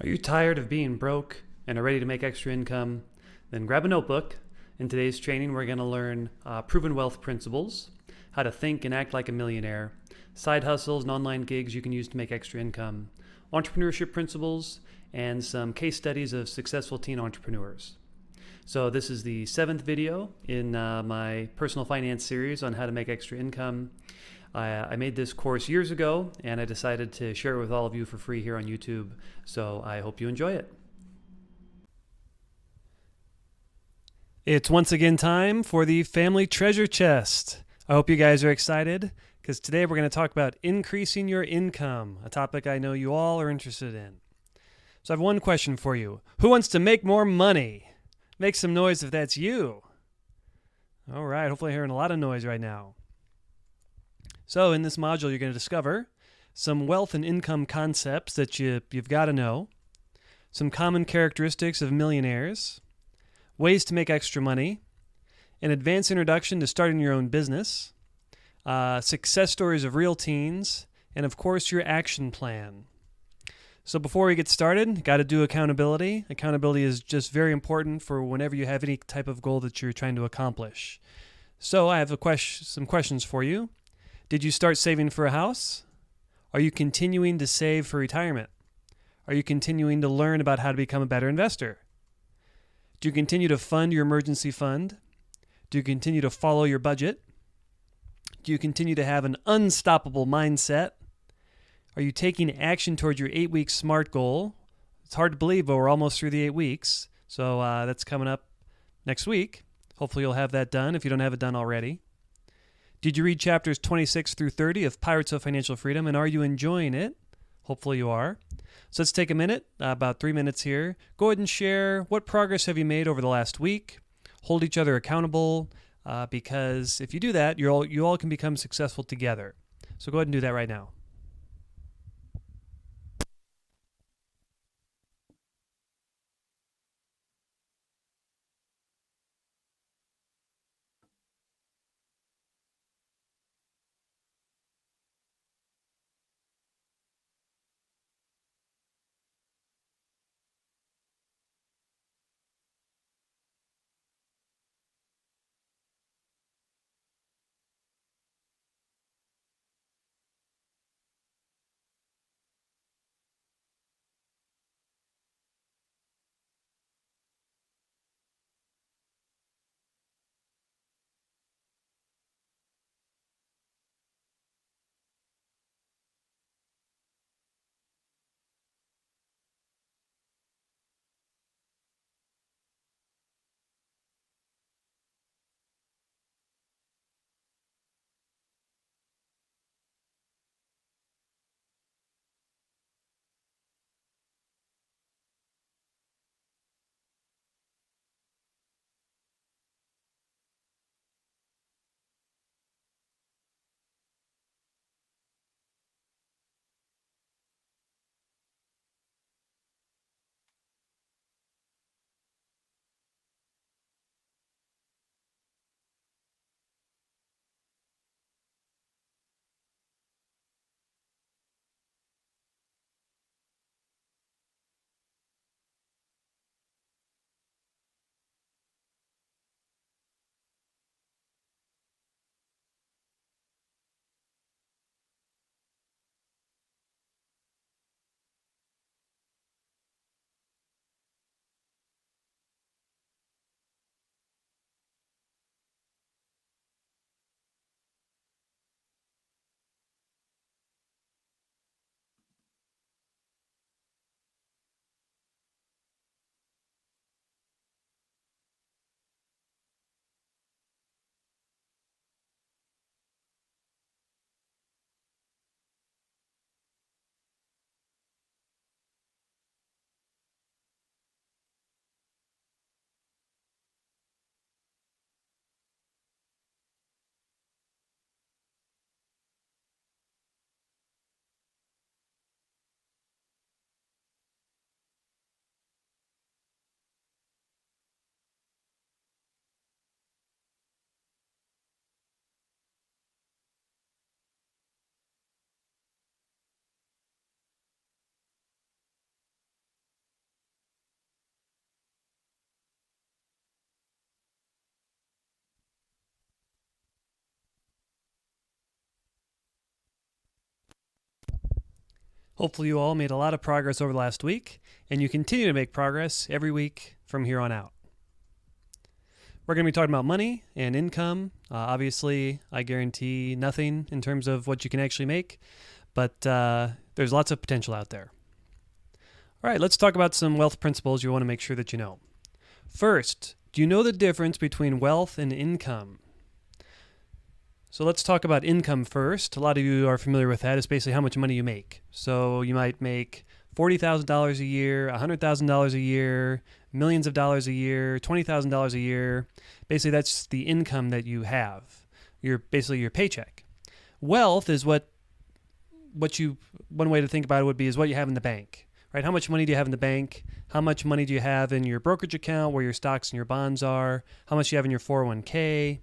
Are you tired of being broke and are ready to make extra income? Then grab a notebook. In today's training, we're going to learn proven wealth principles, how to think and act like a millionaire, side hustles and online gigs you can use to make extra income, entrepreneurship principles, and some case studies of successful teen entrepreneurs. So this is the 7th video in my personal finance series on how to make extra income. I made this course years ago, and I decided to share it with all of you for free here on YouTube, so I hope you enjoy it. It's once again time for the family treasure chest. I hope you guys are excited, because today we're going to talk about increasing your income, a topic I know you all are interested in. So I have one question for you. Who wants to make more money? Make some noise if that's you. All right, hopefully you're hearing a lot of noise right now. So in this module, you're going to discover some wealth and income concepts that you've got to know, some common characteristics of millionaires, ways to make extra money, an advanced introduction to starting your own business, success stories of real teens, and of course your action plan. So before we get started, got to do accountability. Accountability is just very important for whenever you have any type of goal that you're trying to accomplish. So I have some questions for you. Did you start saving for a house? Are you continuing to save for retirement? Are you continuing to learn about how to become a better investor? Do you continue to fund your emergency fund? Do you continue to follow your budget? Do you continue to have an unstoppable mindset? Are you taking action towards your 8-week SMART goal? It's hard to believe, but we're almost through the 8 weeks. So that's coming up next week. Hopefully you'll have that done if you don't have it done already. Did you read chapters 26 through 30 of Pirates of Financial Freedom, and are you enjoying it? Hopefully you are. So let's take a minute, about 3 minutes here. Go ahead and share what progress have you made over the last week. Hold each other accountable, because if you do that, you all can become successful together. So go ahead and do that right now. Hopefully you all made a lot of progress over the last week, and you continue to make progress every week from here on out. We're going to be talking about money and income. Obviously, I guarantee nothing in terms of what you can actually make, but there's lots of potential out there. All right, let's talk about some wealth principles you want to make sure that you know. First, do you know the difference between wealth and income? So let's talk about income first. A lot of you are familiar with that. It's basically how much money you make. So you might make $40,000 a year, $100,000 a year, millions of dollars a year, $20,000 a year. Basically, that's the income that you have. Basically your paycheck. Wealth is one way to think about it would be is what you have in the bank, right? How much money do you have in the bank? How much money do you have in your brokerage account where your stocks and your bonds are? How much do you have in your 401k?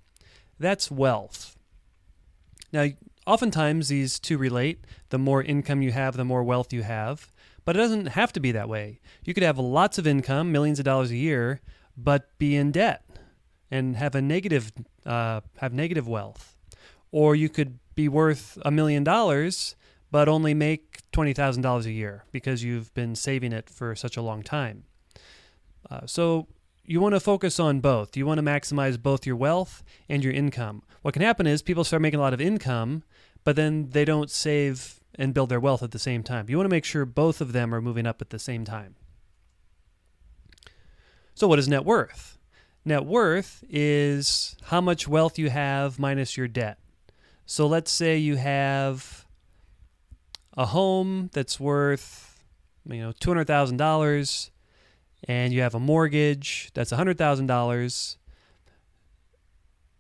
That's wealth. Now, oftentimes these two relate. The more income you have, the more wealth you have. But it doesn't have to be that way. You could have lots of income, millions of dollars a year, but be in debt and have negative wealth. Or you could be worth $1 million, but only make $20,000 a year because you've been saving it for such a long time. So you want to focus on both. You want to maximize both your wealth and your income. What can happen is people start making a lot of income, but then they don't save and build their wealth at the same time. You want to make sure both of them are moving up at the same time. So what is net worth? Net worth is how much wealth you have minus your debt. So let's say you have a home that's worth $200,000 and you have a mortgage that's $100,000.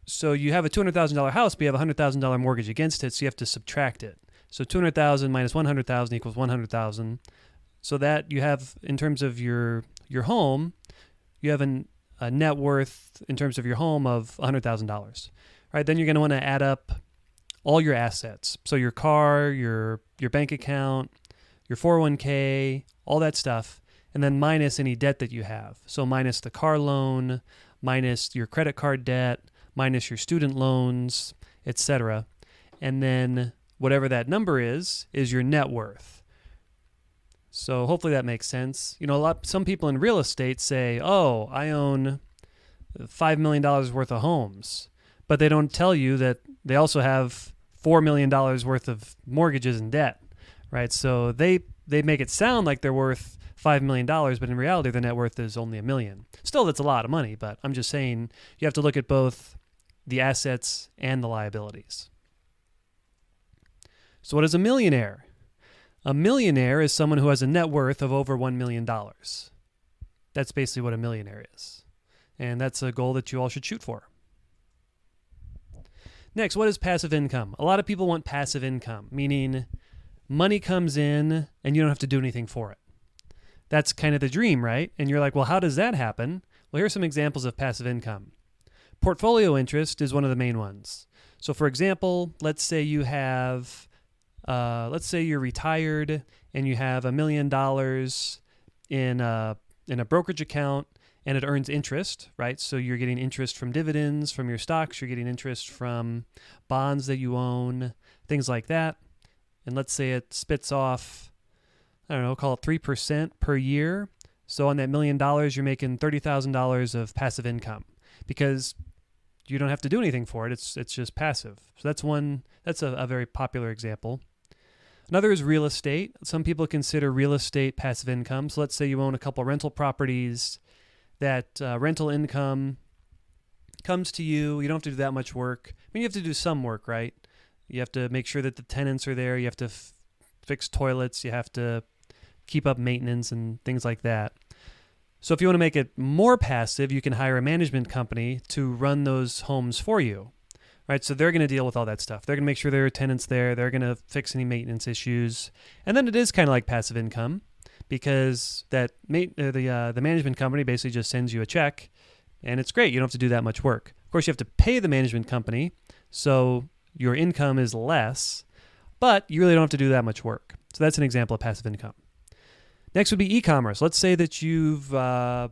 So you have a $200,000 house, but you have a $100,000 mortgage against it, so you have to subtract it. So $200,000 minus $100,000 equals $100,000. So that you have, in terms of your home, you have a net worth in terms of your home of $100,000. Right? Then you're going to want to add up all your assets. So your car, your bank account, your 401k, all that stuff, and then minus any debt that you have. So minus the car loan, minus your credit card debt, minus your student loans, etc. And then whatever that number is your net worth. So hopefully that makes sense. Some people in real estate say, "Oh, I own $5 million worth of homes," but they don't tell you that they also have $4 million worth of mortgages and debt, right? So they make it sound like they're worth $5 million, but in reality, their net worth is only $1 million. Still, that's a lot of money, but I'm just saying you have to look at both the assets and the liabilities. So what is a millionaire? A millionaire is someone who has a net worth of over $1 million. That's basically what a millionaire is. And that's a goal that you all should shoot for. Next, what is passive income? A lot of people want passive income, meaning money comes in and you don't have to do anything for it. That's kind of the dream, right? And you're like, well, how does that happen? Well, here are some examples of passive income. Portfolio interest is one of the main ones. So for example, let's say you're retired and you have $1 million in a brokerage account and it earns interest, right? So you're getting interest from dividends from your stocks, you're getting interest from bonds that you own, things like that. And let's say it spits off, call it 3% per year. So on that $1 million, you're making $30,000 of passive income because you don't have to do anything for it. It's just passive. So that's a very popular example. Another is real estate. Some people consider real estate passive income. So let's say you own a couple rental properties. That rental income comes to you. You don't have to do that much work. I mean, you have to do some work, right? You have to make sure that the tenants are there. You have to fix toilets. You have to keep up maintenance and things like that. So if you want to make it more passive, you can hire a management company to run those homes for you, right? So they're going to deal with all that stuff. They're going to make sure there are tenants there. They're going to fix any maintenance issues. And then it is kind of like passive income because the management company basically just sends you a check and it's great. You don't have to do that much work. Of course, you have to pay the management company, so your income is less, but you really don't have to do that much work. So that's an example of passive income. Next would be e-commerce. Let's say that you've put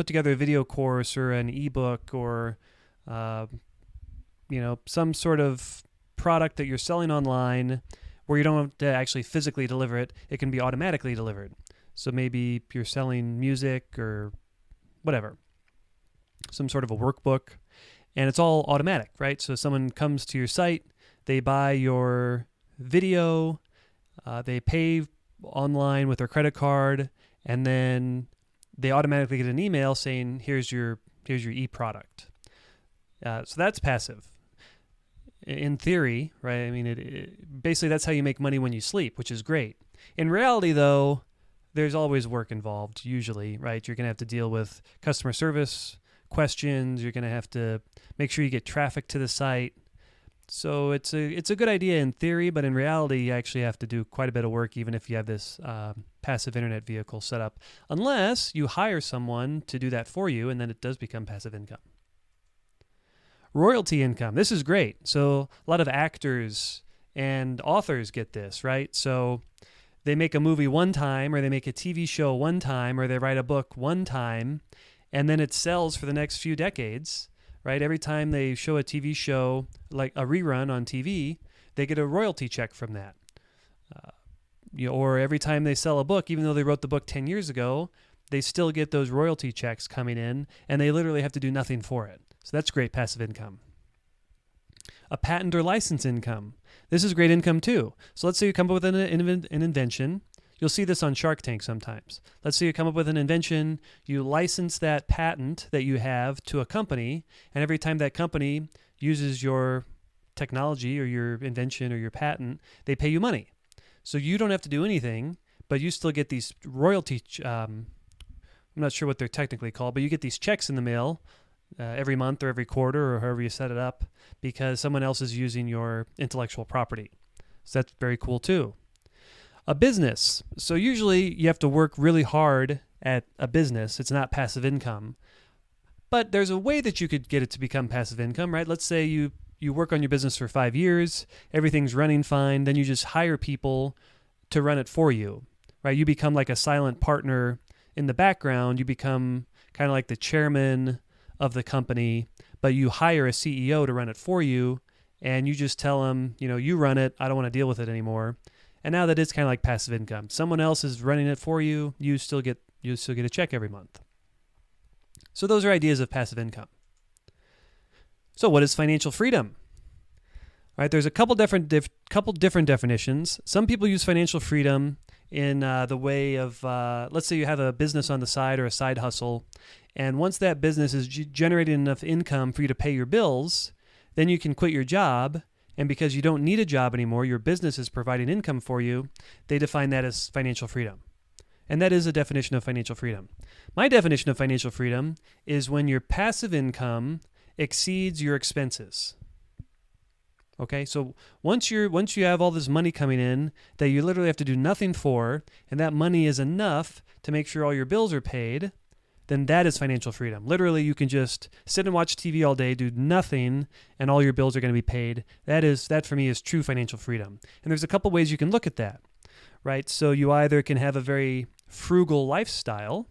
together a video course or an ebook or some sort of product that you're selling online where you don't have to actually physically deliver it. It can be automatically delivered. So maybe you're selling music or whatever, some sort of a workbook, and it's all automatic, right? So someone comes to your site, they buy your video, they pay online with their credit card, and then they automatically get an email saying, here's your e-product. So that's passive. In theory, right? I mean, basically that's how you make money when you sleep, which is great. In reality, though, there's always work involved, usually, right? You're going to have to deal with customer service questions. You're going to have to make sure you get traffic to the site. So it's a good idea in theory, but in reality, you actually have to do quite a bit of work, even if you have this passive internet vehicle set up, unless you hire someone to do that for you, and then it does become passive income. Royalty income. This is great. So a lot of actors and authors get this, right? So they make a movie one time, or they make a TV show one time, or they write a book one time, and then it sells for the next few decades, right? Every time they show a TV show, like a rerun on TV, they get a royalty check from that. Or every time they sell a book, even though they wrote the book 10 years ago, they still get those royalty checks coming in, and they literally have to do nothing for it. So that's great passive income. A patent or license income. This is great income too. So let's say you come up with an invention. You'll see this on Shark Tank sometimes. Let's say you come up with an invention, you license that patent that you have to a company, and every time that company uses your technology or your invention or your patent, they pay you money. So you don't have to do anything, but you still get these royalty, I'm not sure what they're technically called, but you get these checks in the mail every month or every quarter or however you set it up because someone else is using your intellectual property. So that's very cool too. A business. So usually you have to work really hard at a business. It's not passive income. But there's a way that you could get it to become passive income, right? Let's say you work on your business for 5 years, everything's running fine, then you just hire people to run it for you, right? You become like a silent partner in the background. You become kind of like the chairman of the company, but you hire a CEO to run it for you, and you just tell them, you run it, I don't want to deal with it anymore. And now that is kind of like passive income. Someone else is running it for you, you still get a check every month. So those are ideas of passive income. So what is financial freedom? Right, there's a couple different definitions. Some people use financial freedom in the way of, let's say you have a business on the side or a side hustle, and once that business is generating enough income for you to pay your bills, then you can quit your job, and because you don't need a job anymore, your business is providing income for you, they define that as financial freedom. And that is a definition of financial freedom. My definition of financial freedom is when your passive income exceeds your expenses. Okay, so once you have all this money coming in that you literally have to do nothing for, and that money is enough to make sure all your bills are paid, then that is financial freedom. Literally, you can just sit and watch TV all day, do nothing, and all your bills are going to be paid. That for me is true financial freedom. And there's a couple ways you can look at that, right? So you either can have a very frugal lifestyle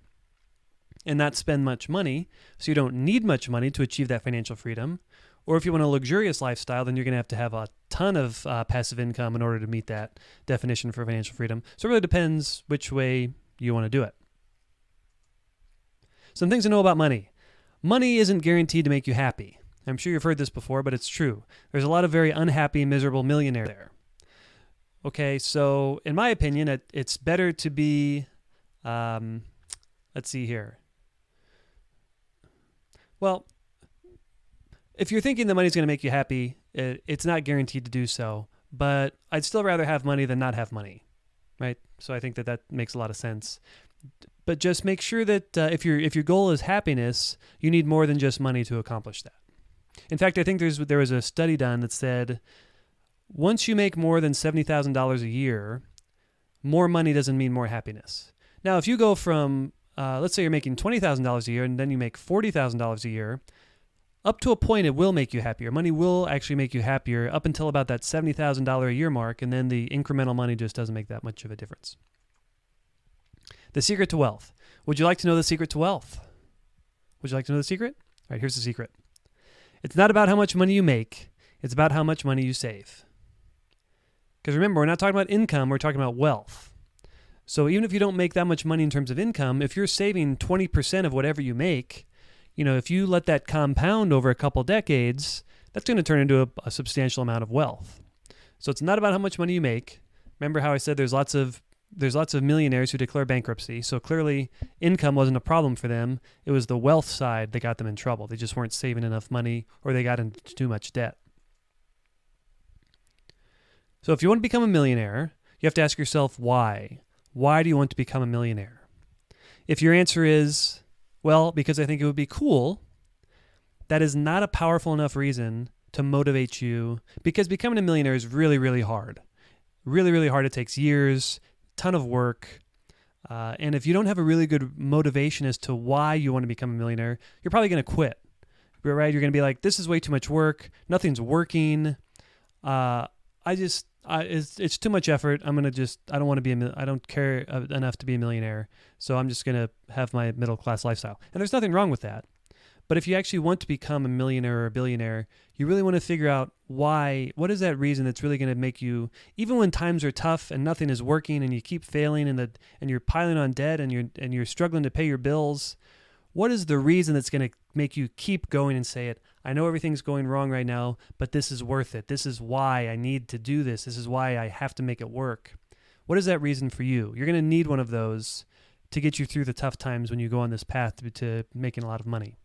and not spend much money, so you don't need much money to achieve that financial freedom. Or if you want a luxurious lifestyle, then you're going to have a ton of passive income in order to meet that definition for financial freedom. So it really depends which way you want to do it. Some things to know about money. Money isn't guaranteed to make you happy. I'm sure you've heard this before, but it's true. There's a lot of very unhappy, miserable millionaires there. Okay, so in my opinion, it's better to be, let's see here. Well, if you're thinking the money's going to make you happy, it's not guaranteed to do so, but I'd still rather have money than not have money, right? So I think that makes a lot of sense. But just make sure that if your goal is happiness, you need more than just money to accomplish that. In fact, I think there was a study done that said once you make more than $70,000 a year, more money doesn't mean more happiness. Now, if you go from, let's say you're making $20,000 a year and then you make $40,000 a year, up to a point it will make you happier. Money will actually make you happier up until about that $70,000 a year mark, and then the incremental money just doesn't make that much of a difference. The secret to wealth. Would you like to know the secret to wealth? Would you like to know the secret? All right, here's the secret. It's not about how much money you make. It's about how much money you save. Because remember, we're not talking about income, we're talking about wealth. So even if you don't make that much money in terms of income, if you're saving 20% of whatever you make, if you let that compound over a couple decades, that's going to turn into a substantial amount of wealth. So it's not about how much money you make. Remember how I said there's lots of millionaires who declare bankruptcy. So clearly income wasn't a problem for them. It was the wealth side that got them in trouble. They just weren't saving enough money, or they got into too much debt. So if you want to become a millionaire, you have to ask yourself why. Why do you want to become a millionaire? If your answer is, well, because I think it would be cool, that is not a powerful enough reason to motivate you, because becoming a millionaire is really, really hard. Really, really hard. It takes years, ton of work. And if you don't have a really good motivation as to why you want to become a millionaire, you're probably going to quit. Right? You're going to be like, this is way too much work. Nothing's working. It's too much effort. I don't want to be I don't care enough to be a millionaire. So I'm just going to have my middle class lifestyle. And there's nothing wrong with that. But if you actually want to become a millionaire or a billionaire, you really want to figure out why. What is that reason that's really going to make you, even when times are tough and nothing is working and you keep failing and you're piling on debt and you're struggling to pay your bills, what is the reason that's going to make you keep going and say it? I know everything's going wrong right now, but this is worth it. This is why I need to do this. This is why I have to make it work. What is that reason for you? You're going to need one of those to get you through the tough times when you go on this path to making a lot of money.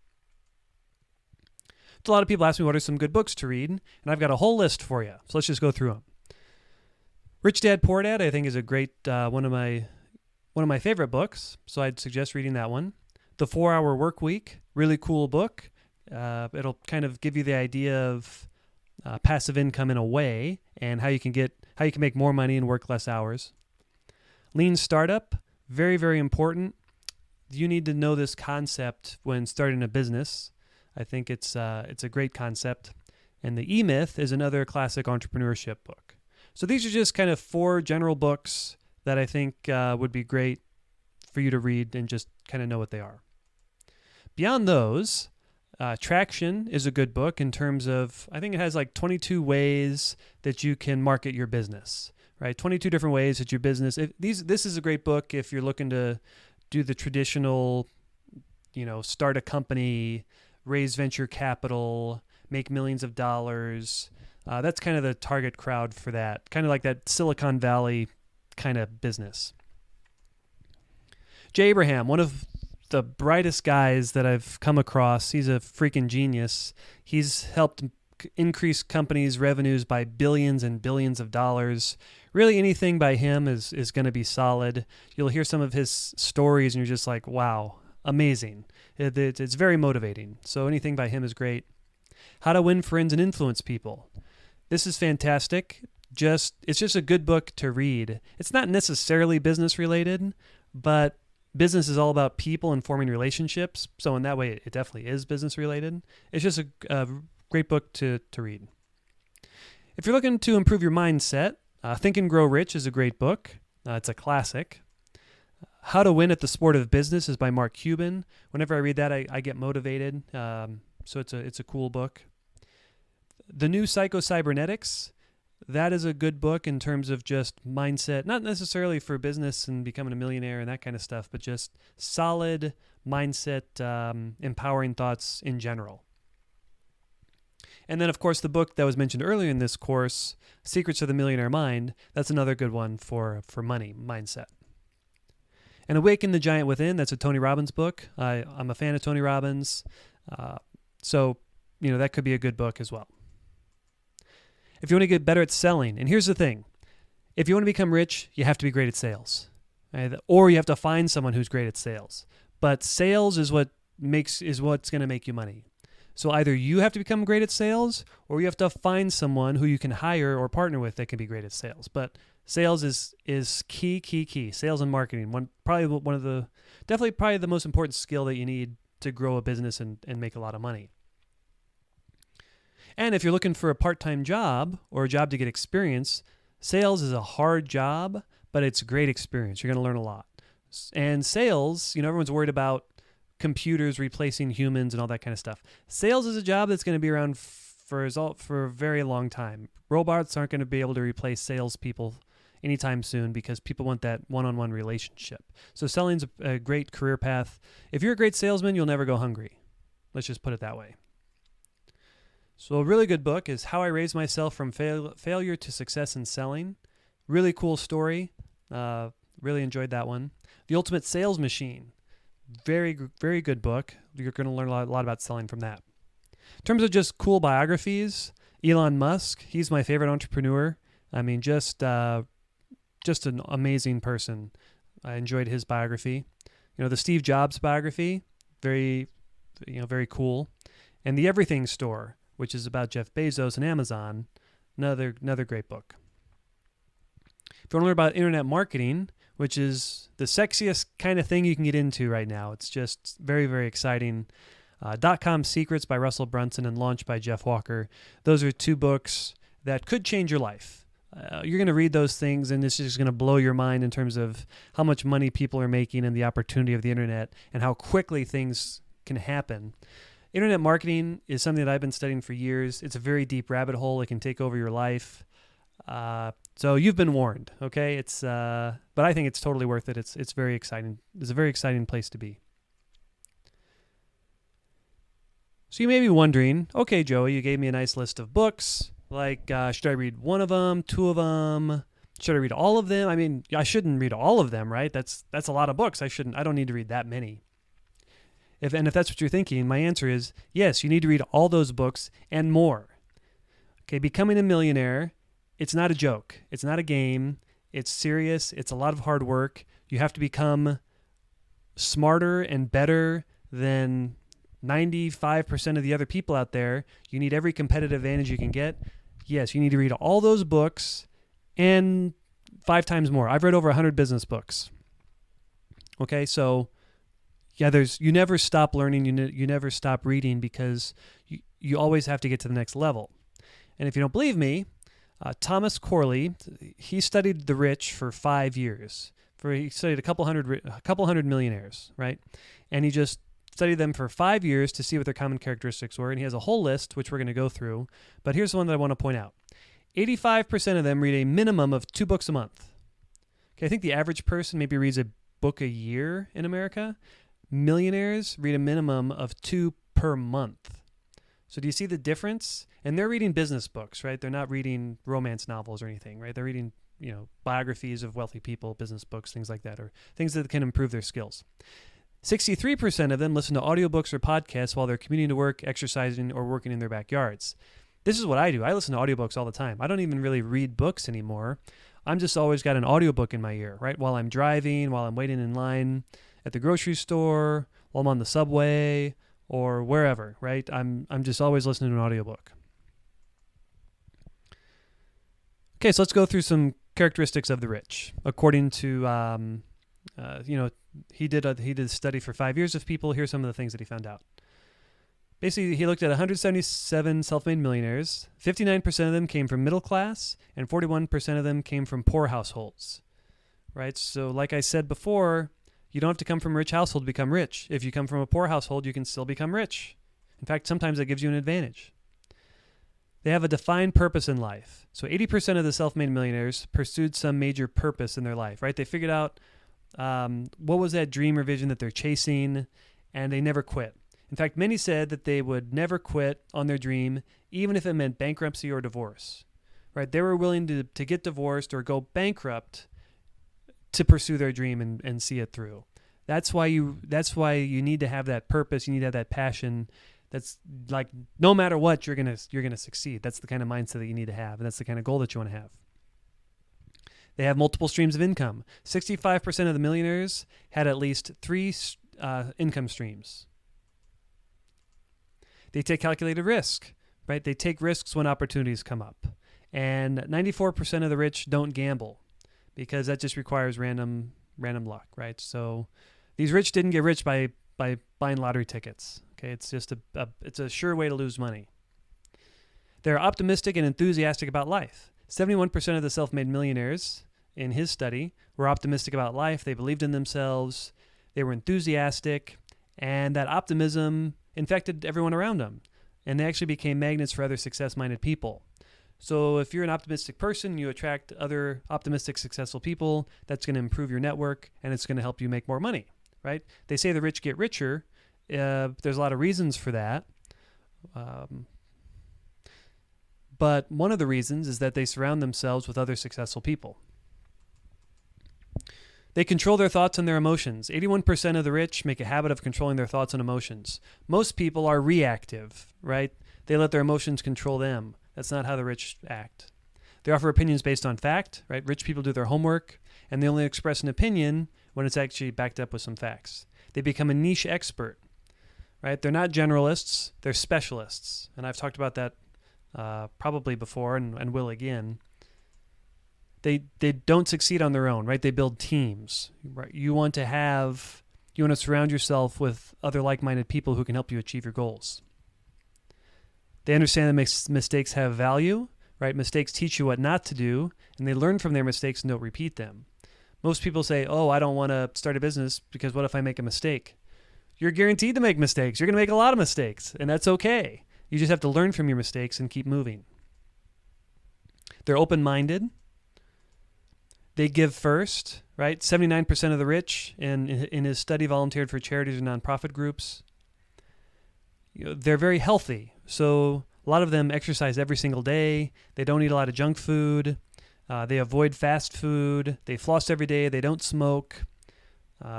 So a lot of people ask me what are some good books to read, and I've got a whole list for you. So let's just go through them. Rich Dad Poor Dad, I think, is a great one of my favorite books. So I'd suggest reading that one. The 4-Hour Work Week, really cool book. It'll kind of give you the idea of passive income in a way, and how you can make more money and work less hours. Lean Startup, very, very important. You need to know this concept when starting a business. I think it's a great concept. And the E-Myth is another classic entrepreneurship book. So these are just kind of 4 general books that I think would be great for you to read and just kind of know what they are. Beyond those, Traction is a good book in terms of, I think it has like 22 ways that you can market your business, right? 22 different ways that your business, this is a great book if you're looking to do the traditional, start a company, raise venture capital, make millions of dollars. That's kind of the target crowd for that, kind of like that Silicon Valley kind of business. Jay Abraham, one of the brightest guys that I've come across. He's a freaking genius. He's helped increase companies' revenues by billions and billions of dollars. Really anything by him is going to be solid. You'll hear some of his stories and you're just like, wow, amazing. It's very motivating. So anything by him is great. How to Win Friends and Influence People. This is fantastic. It's just a good book to read. It's not necessarily business related, but business is all about people and forming relationships. So in that way, it definitely is business related. It's just a great book to read. If you're looking to improve your mindset, Think and Grow Rich is a great book. It's a classic. How to Win at the Sport of Business is by Mark Cuban. Whenever I read that, I get motivated. So it's a cool book. The New Psycho-Cybernetics, that is a good book in terms of just mindset, not necessarily for business and becoming a millionaire and that kind of stuff, but just solid mindset, empowering thoughts in general. And then, of course, the book that was mentioned earlier in this course, Secrets of the Millionaire Mind, that's another good one for money, mindset. And Awaken the Giant Within, that's a Tony Robbins book. I'm a fan of Tony Robbins. So that could be a good book as well. If you want to get better at selling, and here's the thing, if you want to become rich, you have to be great at sales, right? Or you have to find someone who's great at sales. But sales is what's going to make you money. So either you have to become great at sales, or you have to find someone who you can hire or partner with that can be great at sales. But sales is key. Sales and marketing, probably the most important skill that you need to grow a business and make a lot of money. And if you're looking for a part-time job or a job to get experience, sales is a hard job, but it's a great experience. You're going to learn a lot. And sales, everyone's worried about computers replacing humans and all that kind of stuff. Sales is a job that's going to be around for a very long time. Robots aren't going to be able to replace salespeople anytime soon because people want that one-on-one relationship. So selling's a great career path. If you're a great salesman, you'll never go hungry. Let's just put it that way. So a really good book is How I Raised Myself from Failure to Success in Selling. Really cool story. Really enjoyed that one. The Ultimate Sales Machine. Very, very good book. You're going to learn a lot about selling from that. In terms of just cool biographies, Elon Musk, he's my favorite entrepreneur. I mean, just an amazing person. I enjoyed his biography. The Steve Jobs biography, very cool. And The Everything Store, which is about Jeff Bezos and Amazon, another great book. If you want to learn about internet marketing, which is the sexiest kind of thing you can get into right now, it's just very, very exciting. .com Secrets by Russell Brunson and Launch by Jeff Walker. Those are two books that could change your life. You're going to read those things, and it's just going to blow your mind in terms of how much money people are making and the opportunity of the internet and how quickly things can happen. Internet marketing is something that I've been studying for years. It's a very deep rabbit hole. It can take over your life. So you've been warned, okay? But I think it's totally worth it. It's very exciting. It's a very exciting place to be. So you may be wondering, okay, Joey, you gave me a nice list of books. Like, should I read one of them, two of them? Should I read all of them? I mean, I shouldn't read all of them, right? That's a lot of books. I don't need to read that many. If that's what you're thinking, my answer is yes, you need to read all those books and more. Okay, becoming a millionaire, it's not a joke. It's not a game. It's serious. It's a lot of hard work. You have to become smarter and better than 95% of the other people out there. You need every competitive advantage you can get. Yes, you need to read all those books and 5 times more. I've read over 100 business books. Okay, so yeah, you never stop learning. You never stop reading because you always have to get to the next level. And if you don't believe me, Thomas Corley, he studied the rich for 5 years. He studied a couple hundred millionaires, right? And he just studied them for 5 years to see what their common characteristics were. And he has a whole list, which we're going to go through. But here's the one that I want to point out. 85% of them read a minimum of 2 books a month. Okay, I think the average person maybe reads a book a year in America. Millionaires read a minimum of 2 per month. So do you see the difference? And they're reading business books, right? They're not reading romance novels or anything, right? They're reading, biographies of wealthy people, business books, things like that, or things that can improve their skills. 63% of them listen to audiobooks or podcasts while they're commuting to work, exercising, or working in their backyards. This is what I do. I listen to audiobooks all the time. I don't even really read books anymore. I'm just always got an audiobook in my ear, right? While I'm driving, while I'm waiting in line at the grocery store, while I'm on the subway, or wherever, right? I'm just always listening to an audiobook. Okay, so let's go through some characteristics of the rich. According to, he did a study for 5 years of people. Here's some of the things that he found out. Basically, he looked at 177 self-made millionaires. 59% of them came from middle class, and 41% of them came from poor households, right? So like I said before, you don't have to come from a rich household to become rich. If you come from a poor household, you can still become rich. In fact, sometimes that gives you an advantage. They have a defined purpose in life. So 80% of the self-made millionaires pursued some major purpose in their life, right? They figured out what was that dream or vision that they're chasing, and they never quit. In fact, many said that they would never quit on their dream, even if it meant bankruptcy or divorce, right? They were willing to get divorced or go bankrupt to pursue their dream and see it through. That's why you need to have that purpose. You need to have that passion. That's like no matter what, you're gonna succeed. That's the kind of mindset that you need to have, and that's the kind of goal that you want to have. They have multiple streams of income. 65% of the millionaires had at least 3 income streams. They take calculated risk, right? They take risks when opportunities come up. And 94% of the rich don't gamble because that just requires random luck, right? So these rich didn't get rich by buying lottery tickets. Okay, it's just it's a sure way to lose money. They're optimistic and enthusiastic about life. 71% of the self-made millionaires in his study were optimistic about life. They believed in themselves. They were enthusiastic, and that optimism infected everyone around them. and they actually became magnets for other success-minded people. So if you're an optimistic person, you attract other optimistic, successful people. That's going to improve your network, and it's going to help you make more money, right? They say the rich get richer. There's a lot of reasons for that. But one of the reasons is that they surround themselves with other successful people. They control their thoughts and their emotions. 81% of the rich make a habit of controlling their thoughts and emotions. Most people are reactive, right? They let their emotions control them. That's not how the rich act. They offer opinions based on fact, right? Rich people do their homework, and they only express an opinion when it's actually backed up with some facts. They become a niche expert, right? They're not generalists, they're specialists. And I've talked about that probably before and will again. They don't succeed on their own, right? They build teams. Right? You want to surround yourself with other like-minded people who can help you achieve your goals. They understand that mistakes have value, right? Mistakes teach you what not to do, and they learn from their mistakes and don't repeat them. Most people say, oh, I don't want to start a business because what if I make a mistake? You're guaranteed to make mistakes. You're going to make a lot of mistakes, and that's okay. You just have to learn from your mistakes and keep moving. They're open-minded. They give first, right? 79% of the rich in his study volunteered for charities and nonprofit groups. They're very healthy. So a lot of them exercise every single day. They don't eat a lot of junk food. They avoid fast food. They floss every day. They don't smoke.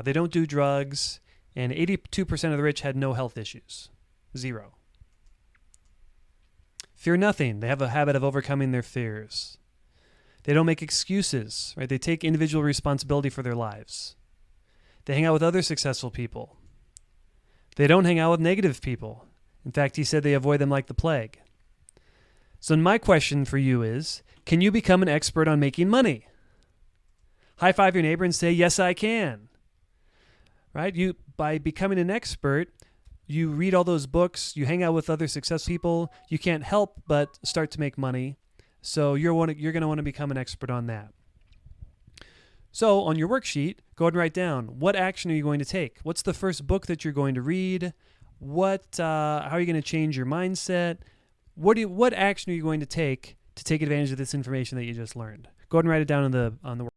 They don't do drugs. And 82% of the rich had no health issues. 0. Fear nothing. They have a habit of overcoming their fears. They don't make excuses, right? They take individual responsibility for their lives. They hang out with other successful people. They don't hang out with negative people. In fact, he said they avoid them like the plague. So my question for you is, can you become an expert on making money? High five your neighbor and say, yes, I can. Right? By becoming an expert, you read all those books, you hang out with other successful people, you can't help but start to make money. So you're going to want to become an expert on that. So on your worksheet, go ahead and write down, what action are you going to take? What's the first book that you're going to read? How are you going to change your mindset? What action are you going to take advantage of this information that you just learned? Go ahead and write it down on the worksheet.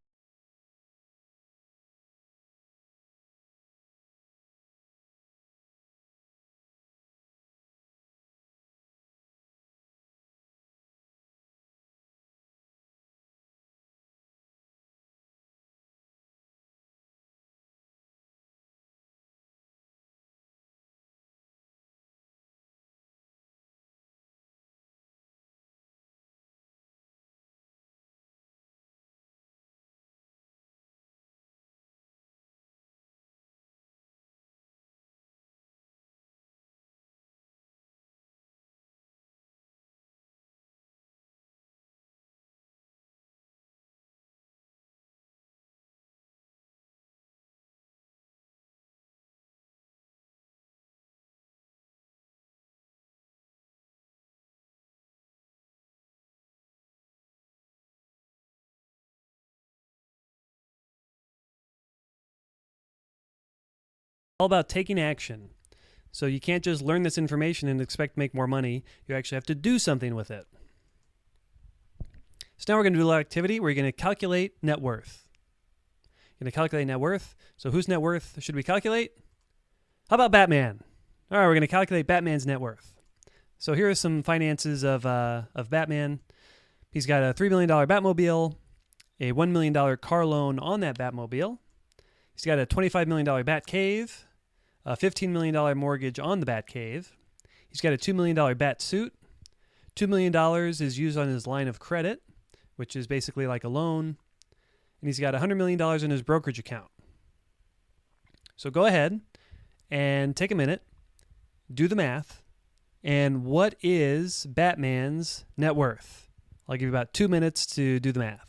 All about taking action. So you can't just learn this information and expect to make more money. You actually have to do something with it. So now we're going to do a little activity. We're going to calculate net worth. You're going to calculate net worth. So whose net worth should we calculate? How about Batman? All right, we're going to calculate Batman's net worth. So here are some finances of Batman. He's got a $3 million Batmobile, a $1 million car loan on that Batmobile. He's got a $25 million Bat Cave, a $15 million mortgage on the Bat Cave. He's got a $2 million Bat suit. $2 million is used on his line of credit, which is basically like a loan. And he's got $100 million in his brokerage account. So go ahead and take a minute, do the math, and what is Batman's net worth? I'll give you about 2 minutes to do the math.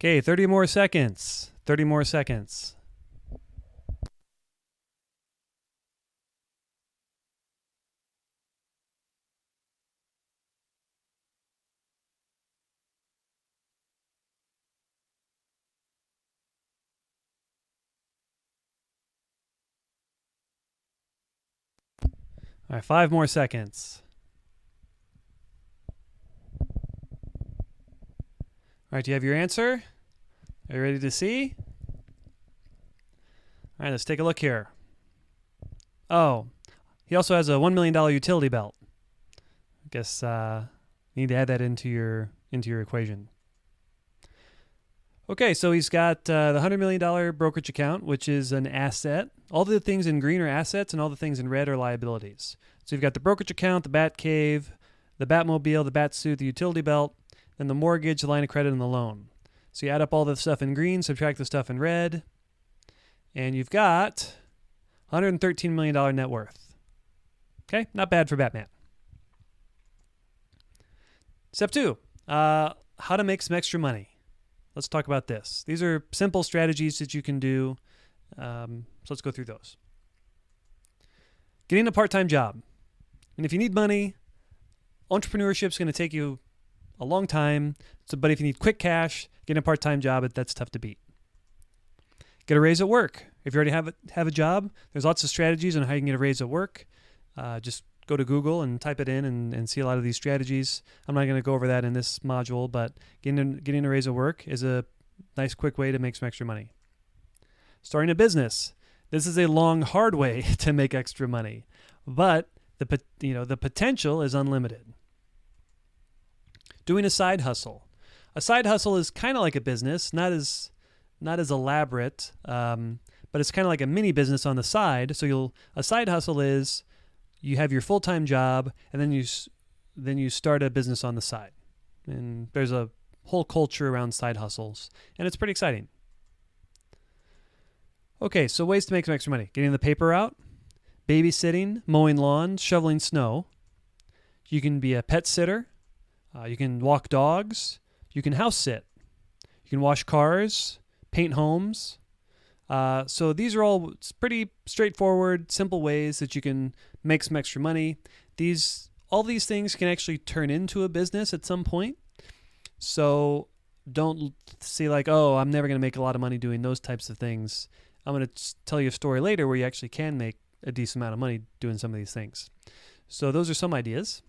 Okay, 30 more seconds. 30 more seconds. All right, 5 more seconds. All right, do you have your answer? Are you ready to see? All right, let's take a look here. Oh, he also has a $1 million utility belt. I guess you need to add that into your equation. Okay, so he's got the $100 million brokerage account, which is an asset. All the things in green are assets, and all the things in red are liabilities. So you've got the brokerage account, the bat cave, the Batmobile, the bat suit, the utility belt, then the mortgage, the line of credit, and the loan. So you add up all the stuff in green, subtract the stuff in red, and you've got $113 million net worth. Okay, not bad for Batman. Step 2, how to make some extra money. Let's talk about this. These are simple strategies that you can do. So let's go through those. Getting a part-time job. And if you need money, entrepreneurship is going to take you a long time. But if you need quick cash, getting a part-time job, that's tough to beat. Get a raise at work. If you already have a job, there's lots of strategies on how you can get a raise at work. Just go to Google and type it in and see a lot of these strategies. I'm not going to go over that in this module, but getting a raise at work is a nice, quick way to make some extra money. Starting a business. This is a long, hard way to make extra money, but the potential is unlimited. Doing a side hustle. A side hustle is kind of like a business, not as elaborate, but it's kind of like a mini business on the side. So a side hustle is you have your full-time job, and then you start a business on the side. And there's a whole culture around side hustles, and it's pretty exciting. Okay, so ways to make some extra money. Getting the paper out, babysitting, mowing lawns, shoveling snow. You can be a pet sitter. You can walk dogs. You can house sit. You can wash cars, paint homes. So these are all pretty straightforward, simple ways that you can make some extra money. All these things can actually turn into a business at some point. So don't say like, oh, I'm never going to make a lot of money doing those types of things. I'm going to tell you a story later where you actually can make a decent amount of money doing some of these things. So those are some ideas.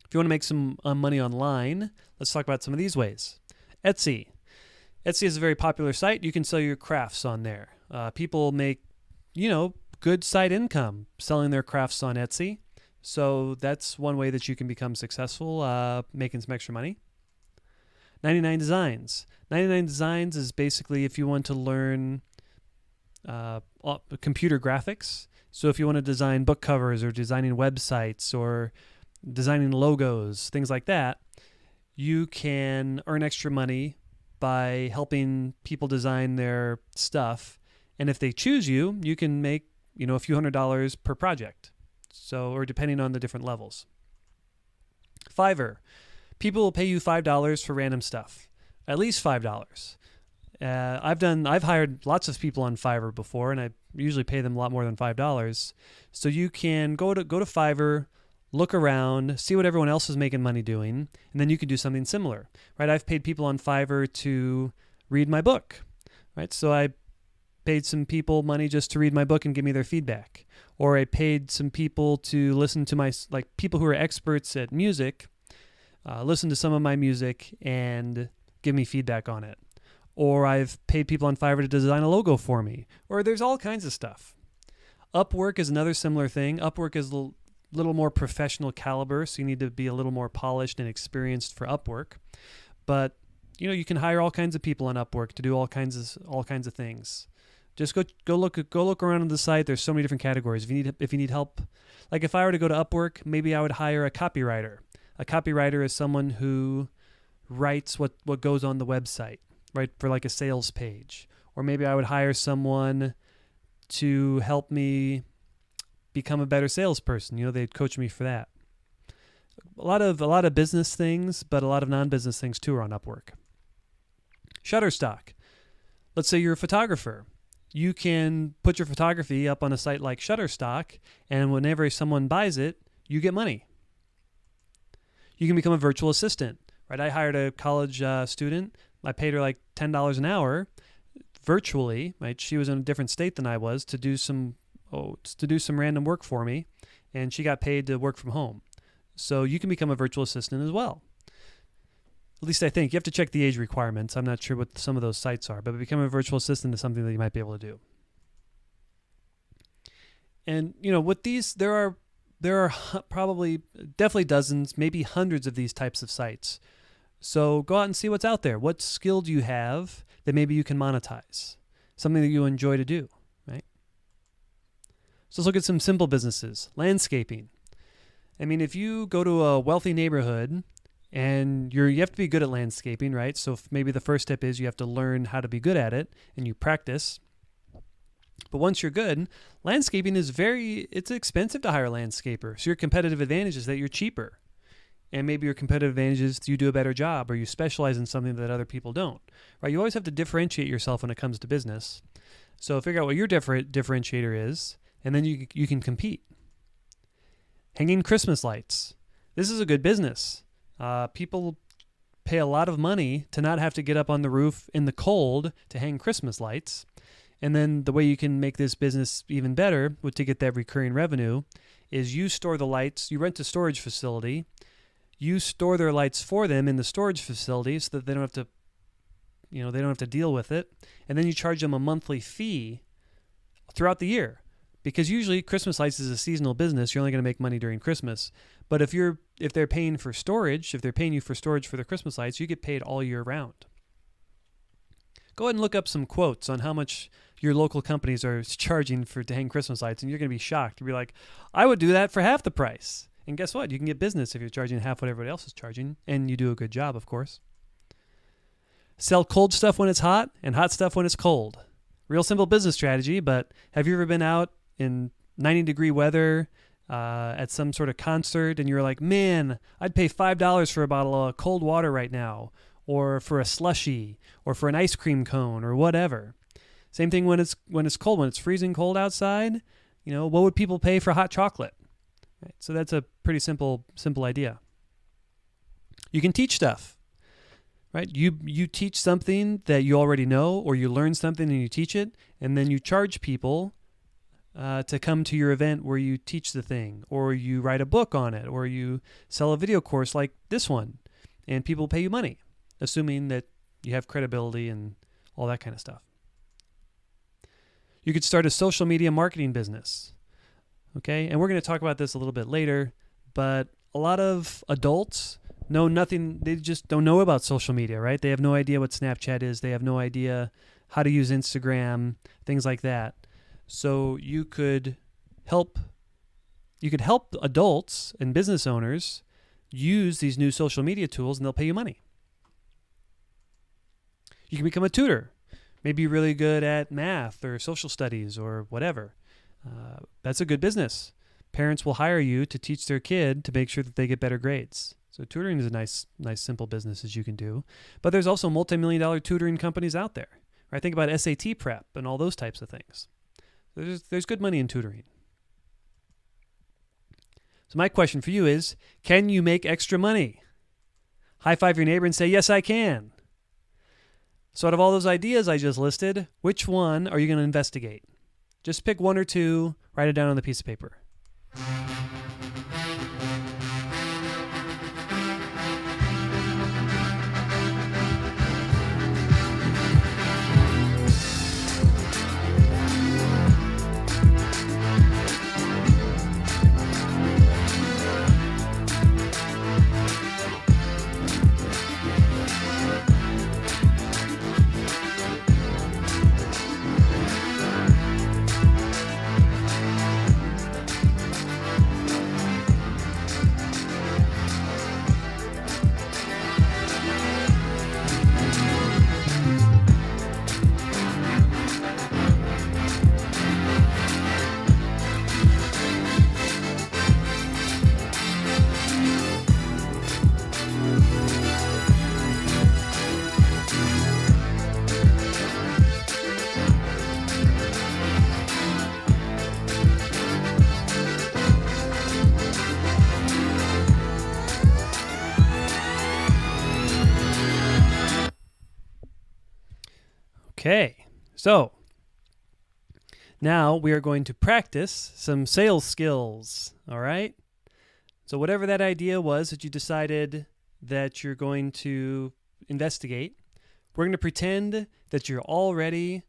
If you want to make some money online, let's talk about some of these ways. Etsy. Etsy is a very popular site. You can sell your crafts on there. People make, good side income selling their crafts on Etsy. So that's one way that you can become successful, making some extra money. 99 Designs. 99 Designs is basically if you want to learn computer graphics. So if you want to design book covers or designing websites or designing logos, things like that, you can earn extra money by helping people design their stuff. And if they choose you, you can make, a few $100s per project. So, or depending on the different levels. Fiverr. People will pay you $5 for random stuff. At least $5. I've hired lots of people on Fiverr before, and I usually pay them a lot more than $5. So you can go to Fiverr, look around, see what everyone else is making money doing, and then you can do something similar, right? I've paid people on Fiverr to read my book, right? So I paid some people money just to read my book and give me their feedback. Or I paid some people to listen to people who are experts at music, listen to some of my music and give me feedback on it. Or I've paid people on Fiverr to design a logo for me. Or there's all kinds of stuff. Upwork is another similar thing. Upwork is a little more professional caliber, so you need to be a little more polished and experienced for Upwork. But you can hire all kinds of people on Upwork to do all kinds of things. Just go look around on the site. There's so many different categories. If you need help, like if I were to go to Upwork, maybe I would hire a copywriter. A copywriter is someone who writes what goes on the website, right, for like a sales page. Or maybe I would hire someone to help me become a better salesperson. They'd coach me for that. A lot of business things, but a lot of non-business things too are on Upwork. Shutterstock. Let's say you're a photographer. You can put your photography up on a site like Shutterstock, and whenever someone buys it, you get money. You can become a virtual assistant, right? I hired a college student. I paid her like $10 an hour virtually, right? She was in a different state than I was to do some random work for me, and she got paid to work from home. So you can become a virtual assistant as well. At least I think. You have to check the age requirements. I'm not sure what some of those sites are, but becoming a virtual assistant is something that you might be able to do. And, with these, there are definitely dozens, maybe hundreds of these types of sites. So go out and see what's out there. What skill do you have that maybe you can monetize? Something that you enjoy to do, right? So let's look at some simple businesses. Landscaping. I mean, if you go to a wealthy neighborhood and you have to be good at landscaping, right? So maybe the first step is you have to learn how to be good at it and you practice. But once you're good, landscaping is it's expensive to hire a landscaper. So your competitive advantage is that you're cheaper. And maybe your competitive advantage is you do a better job or you specialize in something that other people don't, right? You always have to differentiate yourself when it comes to business. So figure out what your differentiator is, and then you can compete. Hanging Christmas lights. This is a good business. People pay a lot of money to not have to get up on the roof in the cold to hang Christmas lights. And then the way you can make this business even better to get that recurring revenue is you store the lights, you rent a storage facility, you store their lights for them in the storage facility so that they don't have to deal with it. And then you charge them a monthly fee throughout the year. Because usually Christmas lights is a seasonal business. You're only going to make money during Christmas. But if they're paying for storage, if they're paying you for storage for the Christmas lights, you get paid all year round. Go ahead and look up some quotes on how much your local companies are charging to hang Christmas lights, and you're going to be shocked. You'll be like, I would do that for half the price. And guess what? You can get business if you're charging half what everybody else is charging, and you do a good job, of course. Sell cold stuff when it's hot and hot stuff when it's cold. Real simple business strategy, but have you ever been out in 90-degree weather at some sort of concert and you're like, man, I'd pay $5 for a bottle of cold water right now, or for a slushie, or for an ice cream cone, or whatever. Same thing when it's cold, when it's freezing cold outside. What would people pay for hot chocolate? Right? So that's a pretty simple idea. You can teach stuff, right? You teach something that you already know, or you learn something and you teach it, and then you charge people to come to your event where you teach the thing, or you write a book on it, or you sell a video course like this one, and people pay you money, assuming that you have credibility and all that kind of stuff. You could start a social media marketing business. Okay, and we're going to talk about this a little bit later, but a lot of adults know nothing. They just don't know about social media, right? They have no idea what Snapchat is. They have no idea how to use Instagram, things like that. So you could help adults and business owners use these new social media tools, and they'll pay you money. You can become a tutor. Maybe you're really good at math or social studies or whatever. That's a good business. Parents will hire you to teach their kid to make sure that they get better grades. So tutoring is a nice simple business as you can do. But there's also multi-million-dollar tutoring companies out there. Right? Think about SAT prep and all those types of things. There's good money in tutoring. So my question for you is, can you make extra money? High five your neighbor and say, yes, I can. So out of all those ideas I just listed, which one are you going to investigate? Just pick one or two, write it down on the piece of paper. Okay, so now we are going to practice some sales skills, all right? So whatever that idea was that you decided that you're going to investigate, we're going to pretend that you're already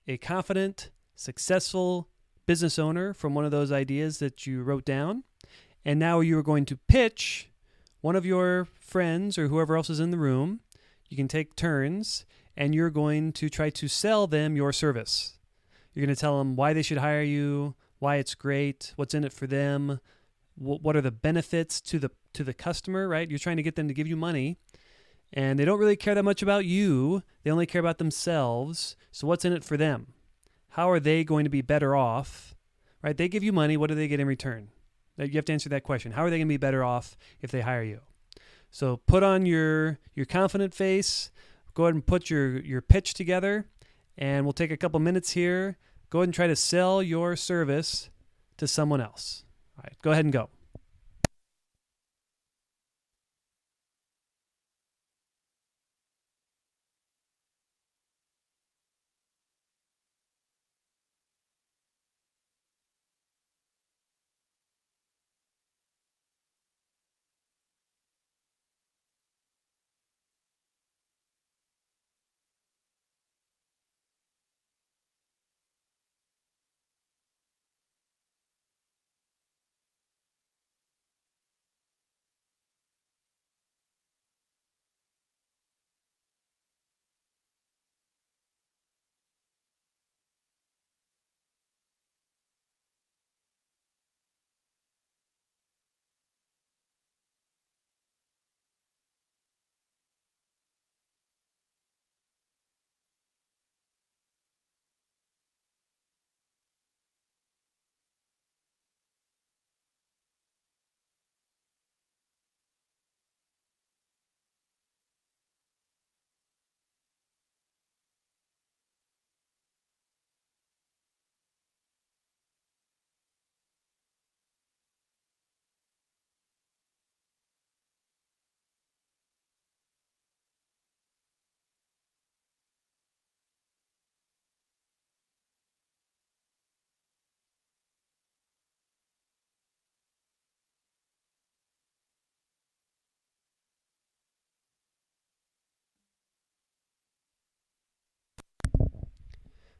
a confident, successful business owner from one of those ideas that you wrote down. And now you are going to pitch one of your friends or whoever else is in the room. You can take turns, and you're going to try to sell them your service. You're going to tell them why they should hire you, why it's great, what's in it for them, what are the benefits to the customer, right? You're trying to get them to give you money, and they don't really care that much about you. They only care about themselves. So what's in it for them? How are they going to be better off, right? They give you money. What do they get in return? You have to answer that question. How are they going to be better off if they hire you? So put on your confident face. Go ahead and put your pitch together, and we'll take a couple minutes here. Go ahead and try to sell your service to someone else. All right, go ahead and go.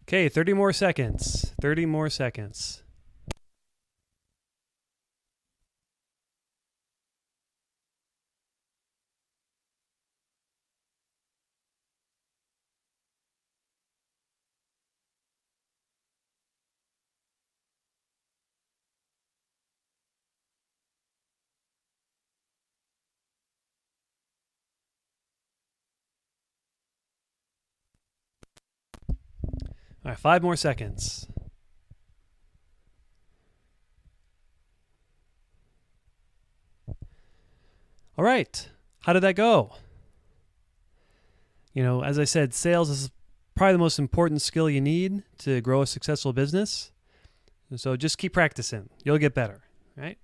Okay, 30 more seconds. 30 more seconds. All right, 5 more seconds. All right, how did that go? You know, as I said, sales is probably the most important skill you need to grow a successful business. So just keep practicing. You'll get better, right?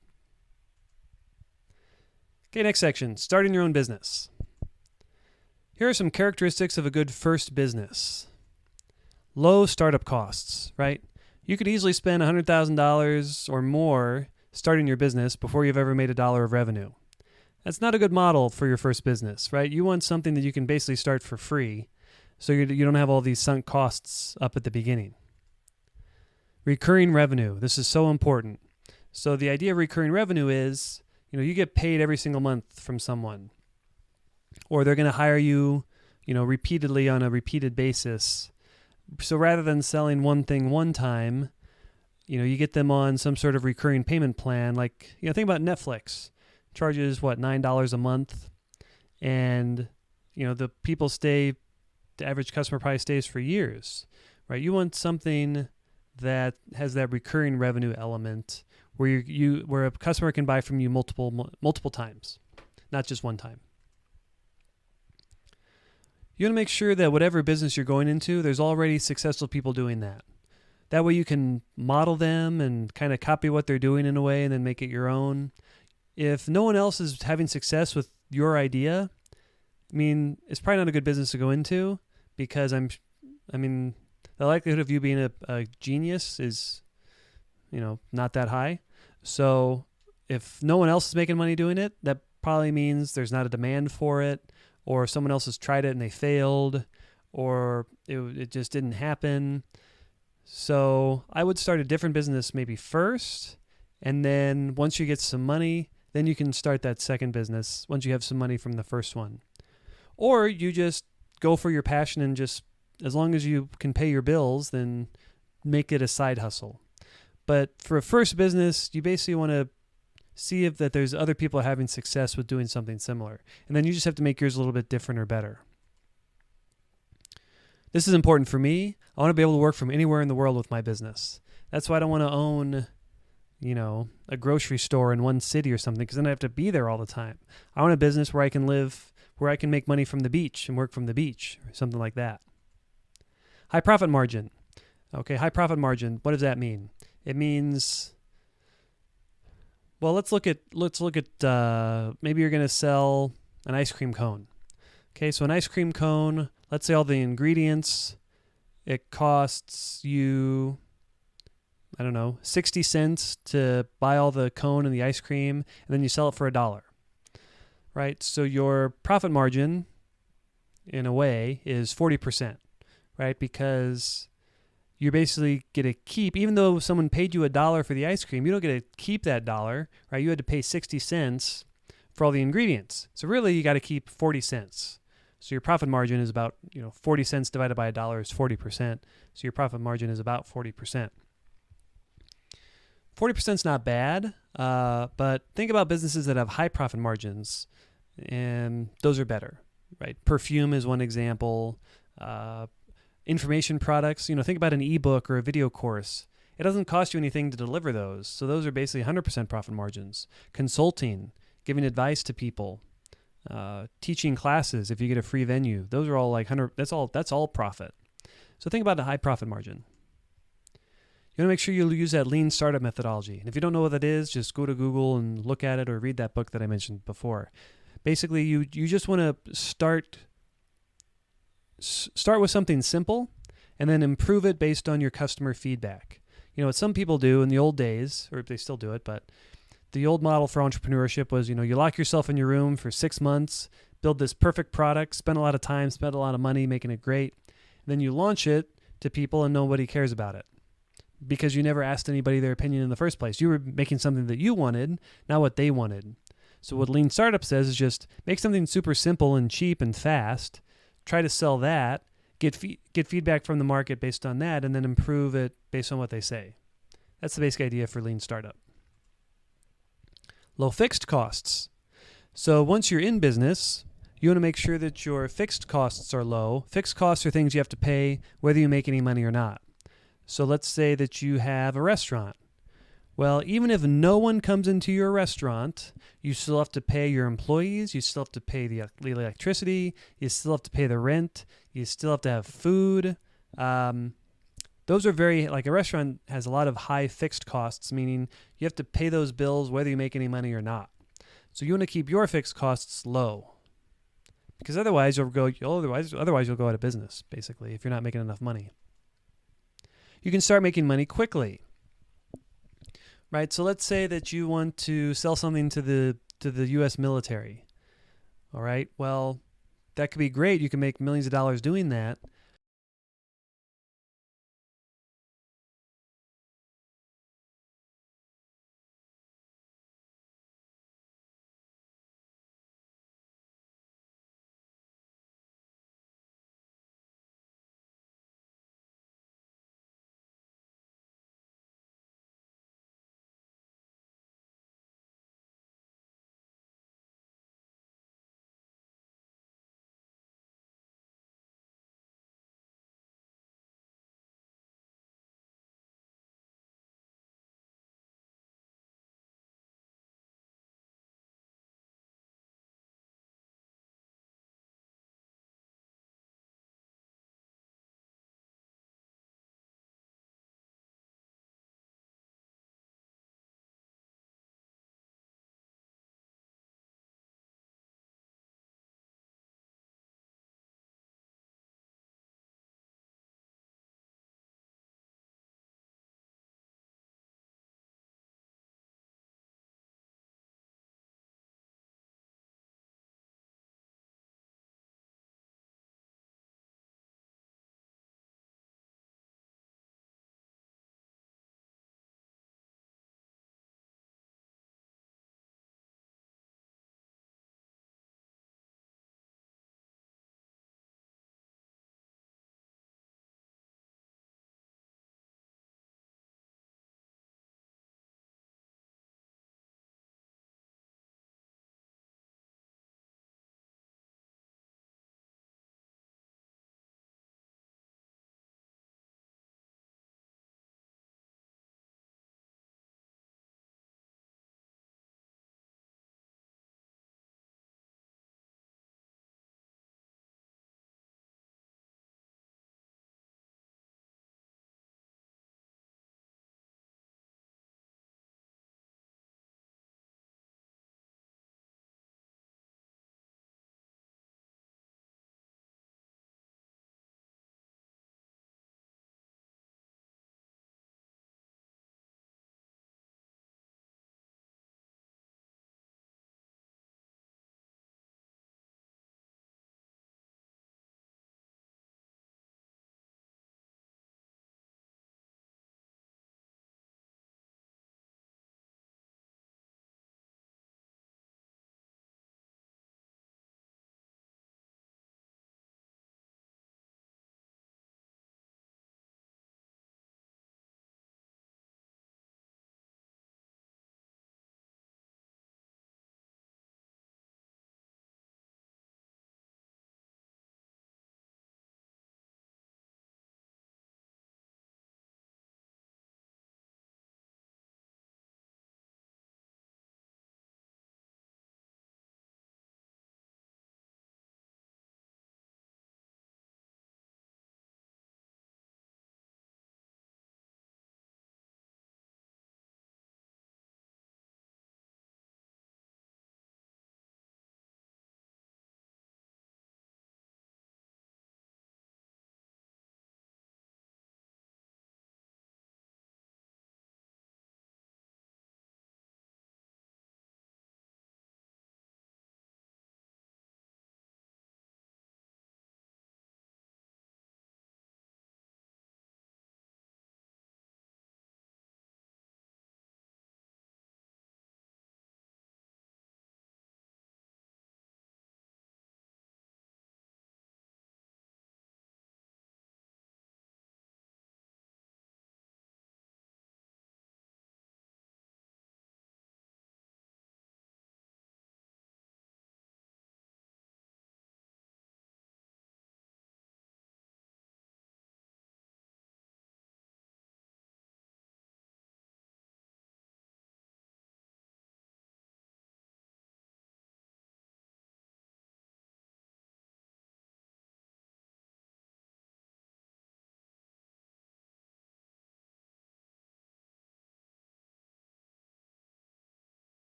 Okay, next section, starting your own business. Here are some characteristics of a good first business. Low startup costs, right? You could easily spend $100,000 or more starting your business before you've ever made $1 of revenue. That's not a good model for your first business, right? You want something that you can basically start for free, so you don't have all these sunk costs up at the beginning. Recurring revenue. This is so important. So the idea of recurring revenue is, you get paid every single month from someone, or they're going to hire you, repeatedly on a repeated basis. So rather than selling one thing one time, you get them on some sort of recurring payment plan. Like, think about Netflix. Charges, $9 a month. And, the average customer probably stays for years, right? You want something that has that recurring revenue element where where a customer can buy from you multiple times, not just one time. You want to make sure that whatever business you're going into, there's already successful people doing that. That way you can model them and kind of copy what they're doing in a way and then make it your own. If no one else is having success with your idea, it's probably not a good business to go into, because I mean, the likelihood of you being a genius is, not that high. So if no one else is making money doing it, that probably means there's not a demand for it, or someone else has tried it and they failed, or it just didn't happen. So I would start a different business maybe first, and then once you get some money, then you can start that second business once you have some money from the first one. Or you just go for your passion and just, as long as you can pay your bills, then make it a side hustle. But for a first business, you basically want to see if that there's other people having success with doing something similar. And then you just have to make yours a little bit different or better. This is important for me. I want to be able to work from anywhere in the world with my business. That's why I don't want to own, a grocery store in one city or something, because then I have to be there all the time. I want a business where I can live, where I can make money from the beach and work from the beach, or something like that. High profit margin. Okay, high profit margin. What does that mean? It means, well, let's look at maybe you're going to sell an ice cream cone. Okay, so an ice cream cone, let's say all the ingredients, it costs you, 60 cents to buy all the cone and the ice cream, and then you sell it for $1, right? So your profit margin, in a way, is 40%, right? Because you're basically going to keep, even though someone paid you $1 for the ice cream, you don't get to keep that $1, right? You had to pay 60 cents for all the ingredients. So really, you got to keep 40 cents. So your profit margin is about, 40 cents divided by $1 is 40%. So your profit margin is about 40%. 40% is not bad, but think about businesses that have high profit margins, and those are better, right? Perfume is one example. Information products, think about an ebook or a video course. It doesn't cost you anything to deliver those. So those are basically 100% profit margins. Consulting, giving advice to people, teaching classes if you get a free venue. Those are all like 100, that's all profit. So think about a high profit margin. You want to make sure you use that lean startup methodology. And if you don't know what that is, just go to Google and look at it, or read that book that I mentioned before. Basically, you just want to start with something simple and then improve it based on your customer feedback. What some people do in the old days, or they still do it, but the old model for entrepreneurship was, you lock yourself in your room for 6 months, build this perfect product, spend a lot of time, spend a lot of money making it great. Then you launch it to people and nobody cares about it because you never asked anybody their opinion in the first place. You were making something that you wanted, not what they wanted. So what Lean Startup says is just make something super simple and cheap and fast, try to sell that, get feedback from the market based on that, and then improve it based on what they say. That's the basic idea for Lean Startup. Low fixed costs. So once you're in business, you want to make sure that your fixed costs are low. Fixed costs are things you have to pay whether you make any money or not. So let's say that you have a restaurant. Well, even if no one comes into your restaurant, you still have to pay your employees, you still have to pay the electricity, you still have to pay the rent, you still have to have food. Those are like a restaurant has a lot of high fixed costs, meaning you have to pay those bills whether you make any money or not. So you want to keep your fixed costs low, because otherwise you'll go out of business, basically, if you're not making enough money. You can start making money quickly. Right, so let's say that you want to sell something to the U.S. military. All right, well, that could be great. You can make millions of dollars doing that.